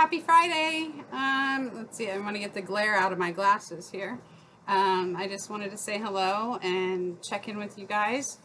Happy Friday. Let's see, I want to get the glare out of my glasses here. I just wanted to say hello and check in with you guys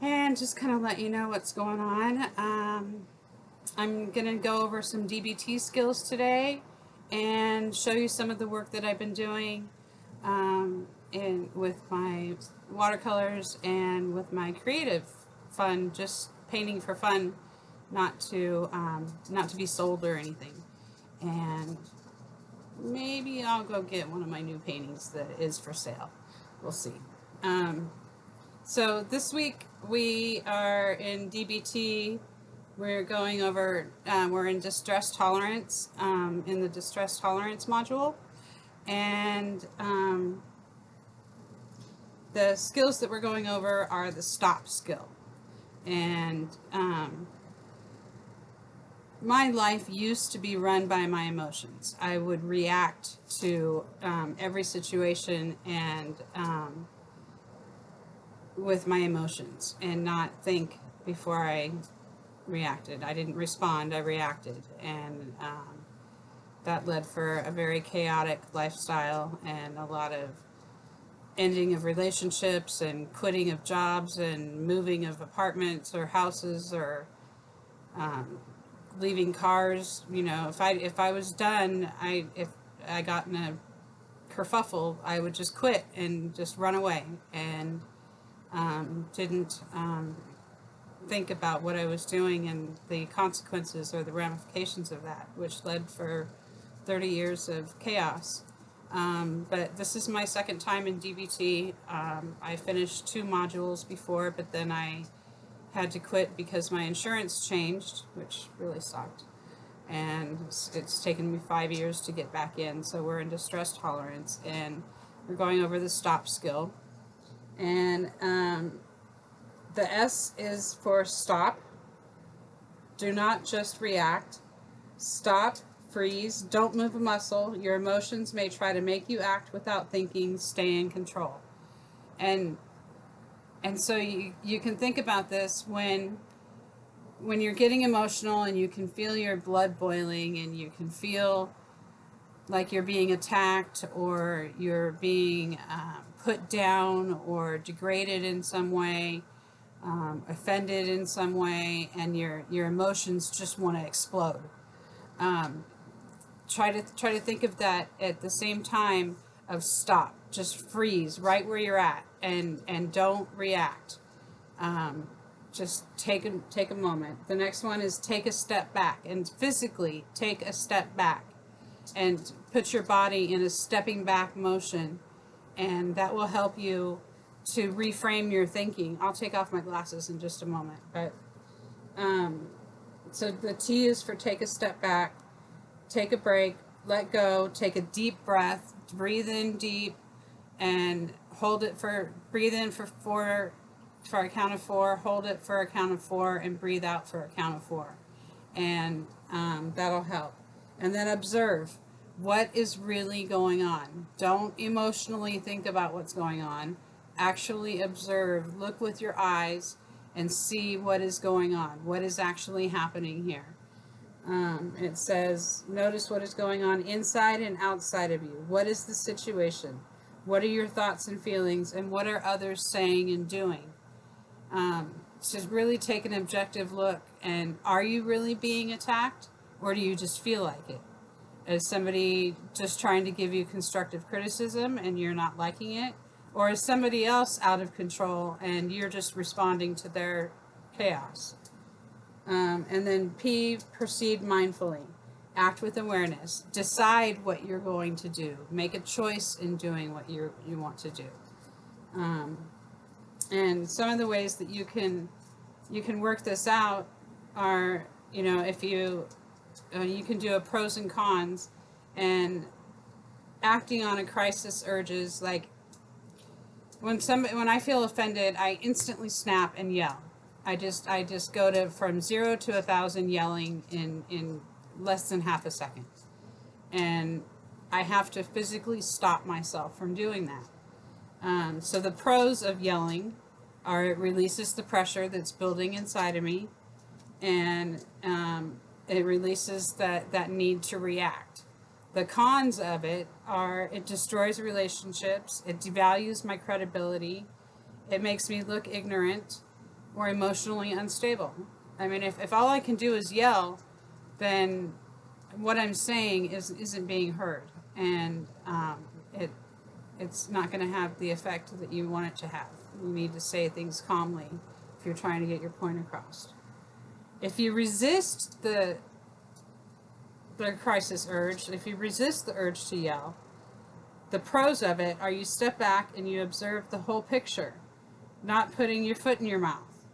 and just kind of let you know what's going on. I'm going to go over some DBT skills today and show you some of the work that I've been doing with my watercolors and with my creative fun, just painting for fun, not to be sold or anything. And maybe I'll go get one of my new paintings that is for sale. We'll see. So this week we are in DBT. We're going over, we're in distress tolerance, in the distress tolerance module. And the skills that we're going over are the stop skill. And my life used to be run by my emotions. I would react to every situation and with my emotions and not think before I reacted. I didn't respond, I reacted. And that led for a very chaotic lifestyle and a lot of ending of relationships and quitting of jobs and moving of apartments or houses or leaving cars. You know, if I was done, if I got in a kerfuffle, I would just quit and just run away and didn't think about what I was doing and the consequences or the ramifications of that, which led for 30 years of chaos. But this is my second time in DBT. I finished 2 modules before, but then I had to quit because my insurance changed, which really sucked. And it's taken me 5 years to get back in. So we're in distress tolerance, and we're going over the stop skill. And the S is for stop. Do not just react. Stop. Freeze. Don't move a muscle. Your emotions may try to make you act without thinking. Stay in control. And so you can think about this when you're getting emotional and you can feel your blood boiling and you can feel like you're being attacked or you're being put down or degraded in some way, offended in some way, and your emotions just want to explode. Try to think of that at the same time of stop. Just freeze right where you're at and don't react. Just take a moment. The next one is take a step back, and physically take a step back and put your body in a stepping back motion, and that will help you to reframe your thinking. I'll take off my glasses in just a moment, but so the T is for take a step back, take a break, let go, take a deep breath, breathe in deep, and hold it breathe in for a count of 4, hold it for a count of 4, and breathe out for a count of 4. And that'll help. And then observe what is really going on. Don't emotionally think about what's going on. Actually observe, look with your eyes, and see what is going on, what is actually happening here. It says, notice what is going on inside and outside of you. What is the situation? What are your thoughts and feelings, and what are others saying and doing? To really take an objective look, and are you really being attacked, or do you just feel like it? Is somebody just trying to give you constructive criticism and you're not liking it? Or is somebody else out of control and you're just responding to their chaos? And then P, proceed mindfully. Act with awareness. Decide what you're going to do. Make a choice in doing what you want to do. And some of the ways that you can work this out are, if you can do a pros and cons, and acting on a crisis urges, like when I feel offended, I instantly snap and yell. I just go from 0 to 1,000 yelling in less than half a second. And I have to physically stop myself from doing that. So the pros of yelling are it releases the pressure that's building inside of me, and It releases that need to react. The cons of it are it destroys relationships, it devalues my credibility, it makes me look ignorant or emotionally unstable. I mean, if all I can do is yell, then what I'm saying isn't being heard, and it's not going to have the effect that you want it to have. You need to say things calmly if you're trying to get your point across. If you resist the crisis urge, if you resist the urge to yell, the pros of it are you step back and you observe the whole picture, not putting your foot in your mouth,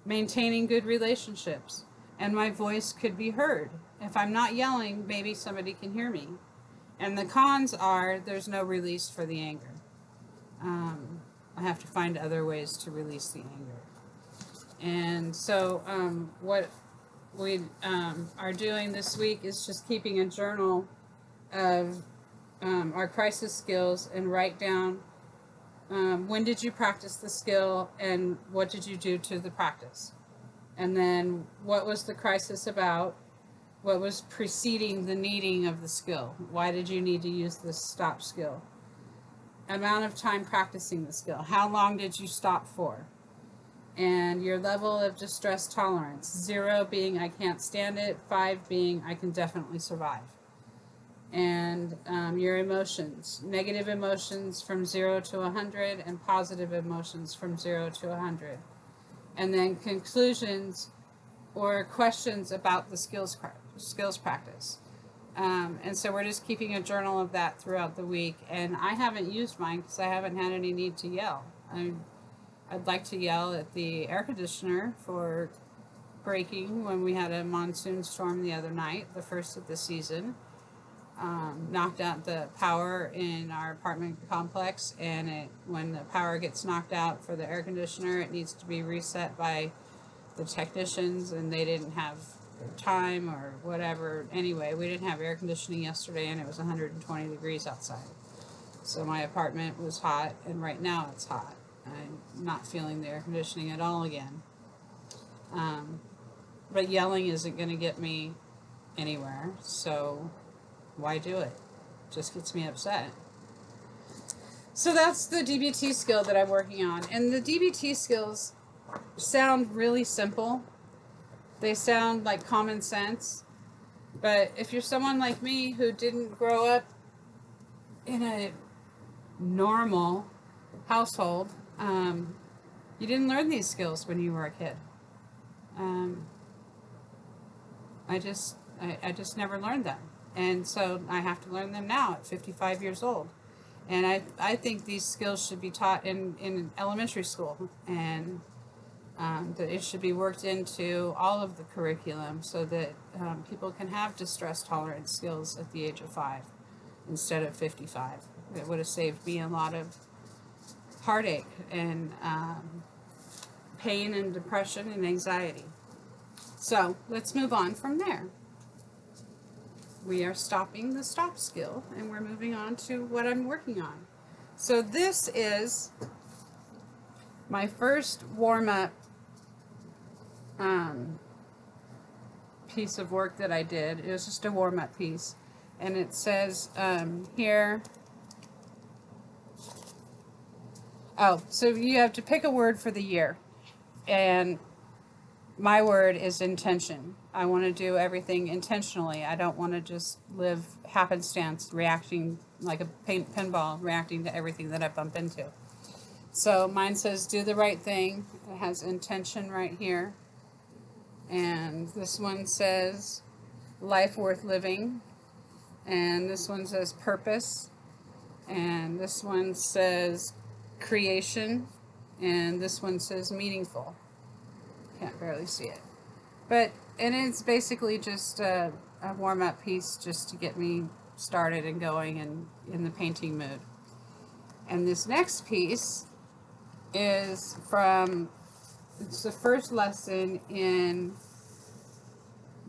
maintaining good relationships, and my voice could be heard. If I'm not yelling, maybe somebody can hear me. And the cons are there's no release for the anger. I have to find other ways to release the anger. And so what we are doing this week is just keeping a journal of our crisis skills and write down when did you practice the skill and what did you do to the practice. And then what was the crisis about? What was preceding the needing of the skill? Why did you need to use this stop skill? Amount of time practicing the skill. How long did you stop for? And your level of distress tolerance. 0 being I can't stand it, 5 being I can definitely survive. And your emotions. Negative emotions from 0 to 100 and positive emotions from 0 to 100. And then conclusions or questions about the skills practice. And so we're just keeping a journal of that throughout the week. And I haven't used mine because I haven't had any need to yell. I'd like to yell at the air conditioner for breaking when we had a monsoon storm the other night, the first of the season. Knocked out the power in our apartment complex, and when the power gets knocked out for the air conditioner, it needs to be reset by the technicians, and they didn't have time or whatever. Anyway, we didn't have air conditioning yesterday, and it was 120 degrees outside. So my apartment was hot, and right now it's hot. I'm not feeling the air conditioning at all again. But yelling isn't going to get me anywhere, so why do it? It just gets me upset. So that's the DBT skill that I'm working on. And the DBT skills sound really simple. They sound like common sense. But if you're someone like me who didn't grow up in a normal household, you didn't learn these skills when you were a kid. I just never learned them. And so I have to learn them now at 55 years old. And I think these skills should be taught in elementary school, and that it should be worked into all of the curriculum so that people can have distress tolerance skills at the age of 5 instead of 55. It would have saved me a lot of heartache and pain and depression and anxiety. So let's move on from there. We are stopping the stop skill, and we're moving on to what I'm working on. So this is my first warm-up piece of work that I did. It was just a warm-up piece. And it says here, so you have to pick a word for the year. And my word is intention. I want to do everything intentionally. I don't want to just live happenstance, reacting like a pinball, reacting to everything that I bump into. So mine says do the right thing. It has intention right here. And this one says life worth living. And this one says purpose. And this one says creation. And this one says meaningful. Can't barely see it. And it's basically just a warm-up piece just to get me started and going and in the painting mood. And this next piece is it's the first lesson in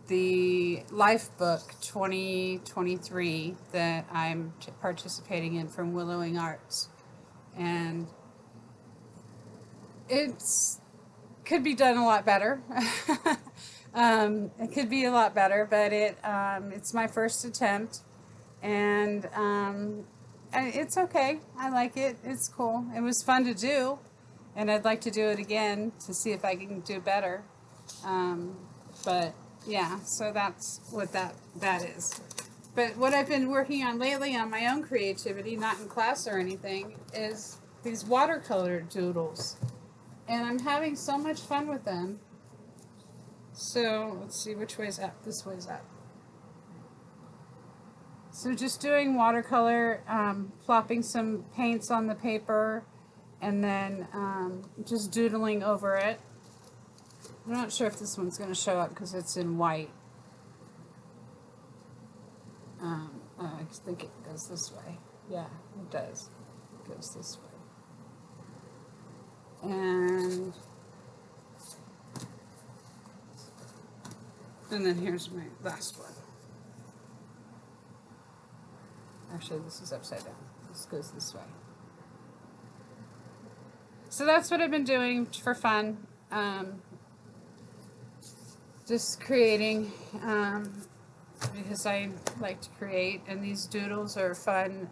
the Life Book 2023 that I'm participating in from Willowing Arts. And it's could be done a lot better. It could be a lot better, but it's my first attempt, and it's okay. I like it. It's cool. It was fun to do, and I'd like to do it again to see if I can do better. But yeah, so that's what that is. But what I've been working on lately on my own creativity, not in class or anything, is these watercolor doodles. And I'm having so much fun with them. So let's see, which way's up? This way's up. So just doing watercolor, plopping some paints on the paper, and then just doodling over it. I'm not sure if this one's going to show up because it's in white. I think it goes this way. Yeah, it does. It goes this way. And then here's my last one. Actually, this is upside down. This goes this way. So that's what I've been doing for fun. Just creating, because I like to create, and these doodles are fun,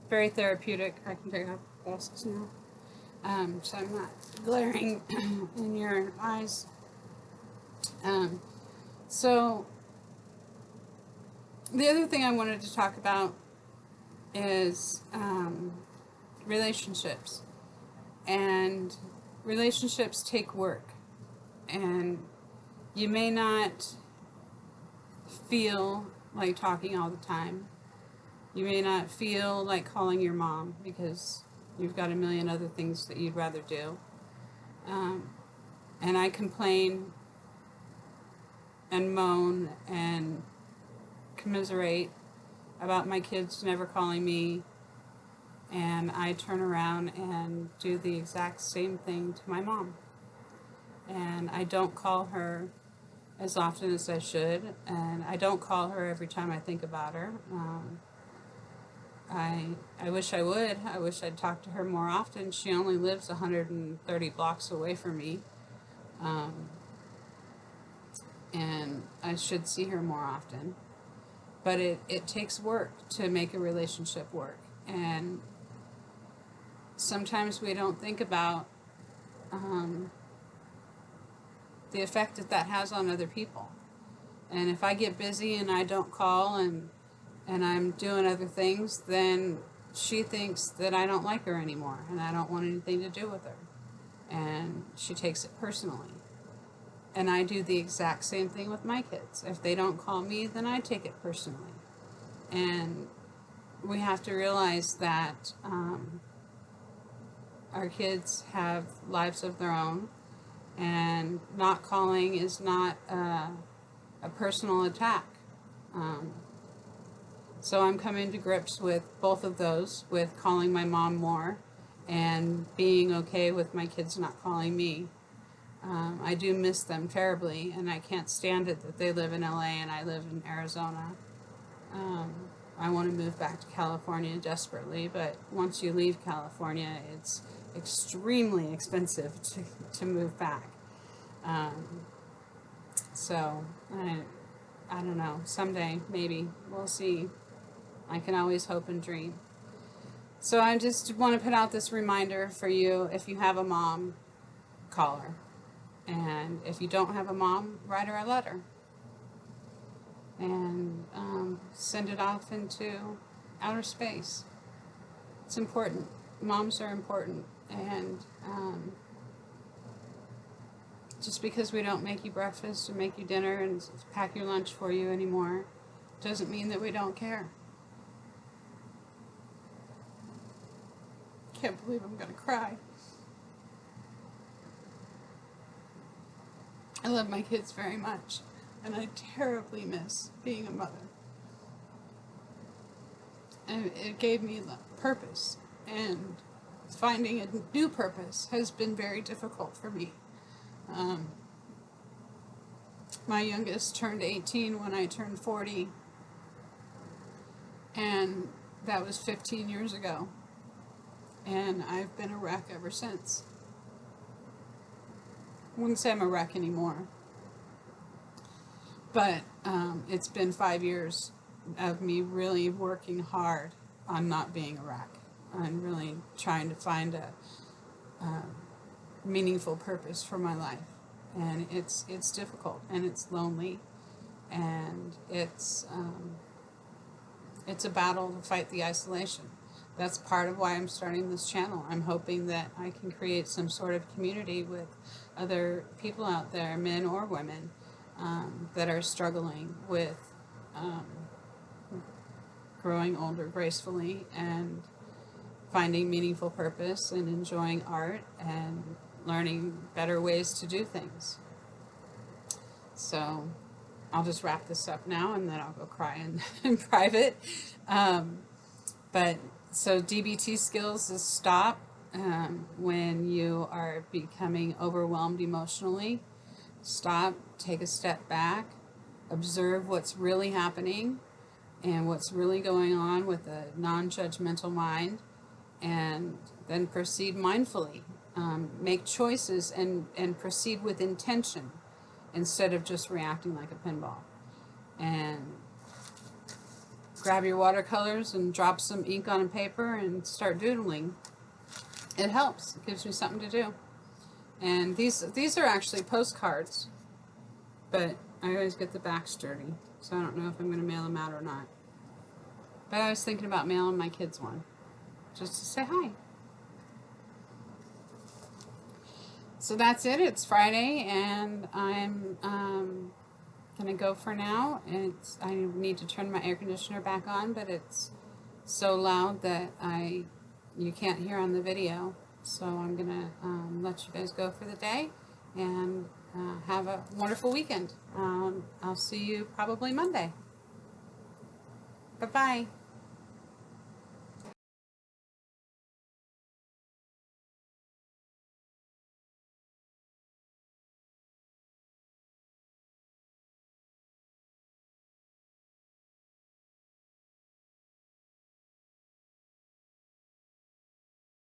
very therapeutic. I can take off glasses now, so I'm not glaring in your eyes. So the other thing I wanted to talk about is relationships. And relationships take work. And you may not feel like talking all the time. You may not feel like calling your mom because you've got a million other things that you'd rather do. And I complain and moan and commiserate about my kids never calling me, and I turn around and do the exact same thing to my mom. And I don't call her as often as I should, and I don't call her every time I think about her. I wish I would. I wish I'd talk to her more often. She only lives 130 blocks away from me. And I should see her more often. But it takes work to make a relationship work. And sometimes we don't think about the effect that has on other people. And if I get busy and I don't call and I'm doing other things, then she thinks that I don't like her anymore and I don't want anything to do with her. And she takes it personally. And I do the exact same thing with my kids. If they don't call me, then I take it personally. And we have to realize that our kids have lives of their own, and not calling is not a personal attack. So I'm coming to grips with both of those, with calling my mom more and being okay with my kids not calling me. I do miss them terribly, and I can't stand it that they live in LA and I live in Arizona. I want to move back to California desperately, but once you leave California, it's extremely expensive to move back. So, I don't know. Someday, maybe. We'll see. I can always hope and dream. So I just want to put out this reminder for you. If you have a mom, call her. And if you don't have a mom, write her a letter. And send it off into outer space. It's important. Moms are important. And just because we don't make you breakfast or make you dinner and pack your lunch for you anymore doesn't mean that we don't care. Can't believe I'm going to cry. I love my kids very much, and I terribly miss being a mother. And it gave me purpose, and finding a new purpose has been very difficult for me. My youngest turned 18 when I turned 40, and that was 15 years ago, and I've been a wreck ever since. I wouldn't say I'm a wreck anymore, But it's been 5 years of me really working hard on not being a wreck and really trying to find a meaningful purpose for my life. And it's difficult, and it's lonely, and it's a battle to fight the isolation. That's part of why I'm starting this channel. I'm hoping that I can create some sort of community with other people out there, men or women, that are struggling with growing older gracefully and finding meaningful purpose and enjoying art and learning better ways to do things. So I'll just wrap this up now, and then I'll go cry in private. But so DBT skills is stop when you are becoming overwhelmed emotionally. Stop, take a step back, observe what's really happening and what's really going on with a non-judgmental mind, and then proceed mindfully. Make choices and proceed with intention instead of just reacting like a pinball. And grab your watercolors and drop some ink on a paper and start doodling. It helps. It gives me something to do. And these are actually postcards, but I always get the back sturdy, so I don't know if I'm going to mail them out or not. But I was thinking about mailing my kids one, just to say hi. So that's it. It's Friday, and I'm going to go for now. I need to turn my air conditioner back on, but it's so loud that you can't hear on the video. So I'm going to let you guys go for the day, and have a wonderful weekend. I'll see you probably Monday. Bye-bye.